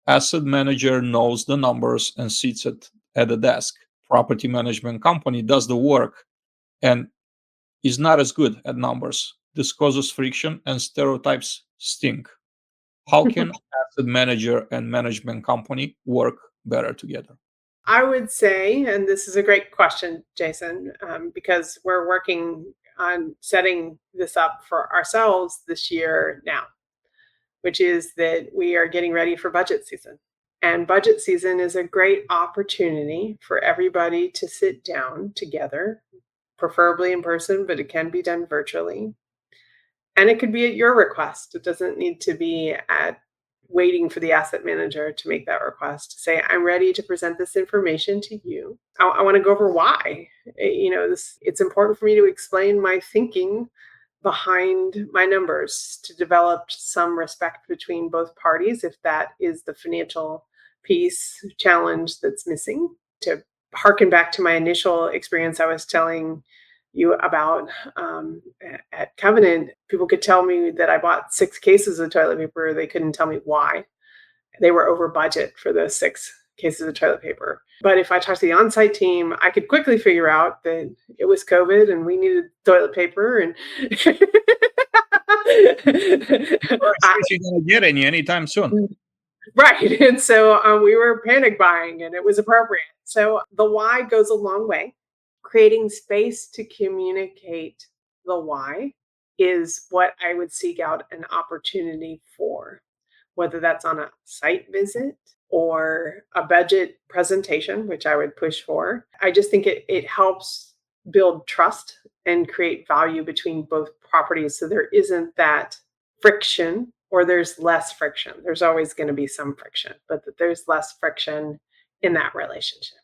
Asset manager knows the numbers and sits at a desk. Property management company does the work and is not as good at numbers. This causes friction and stereotypes stink. How can asset manager and management company work better together? I would say, and this is a great question, Jason, because we're working on setting this up for ourselves this year now, which is that we are getting ready for budget season. And budget season is a great opportunity for everybody to sit down together, preferably in person, but it can be done virtually. And it could be at your request. It doesn't need to be at waiting for the asset manager to make that request. Say, I'm ready to present this information to you. I want to go over why. It's important for me to explain my thinking behind my numbers, to develop some respect between both parties if that is the financial piece challenge that's missing. To harken back to my initial experience I was telling you about, at Covenant, people could tell me that I bought 6 cases of toilet paper. They couldn't tell me why. They were over budget for those 6 cases of toilet paper. But if I talked to the on-site team, I could quickly figure out that it was COVID and we needed toilet paper. And You're going to get anytime soon. right. And so we were panic buying and it was appropriate. So the why goes a long way. Creating space to communicate the why is what I would seek out an opportunity for, whether that's on a site visit or a budget presentation, which I would push for. I just think it helps build trust and create value between both properties so there isn't that friction, or there's less friction. There's always going to be some friction, but that there's less friction in that relationship.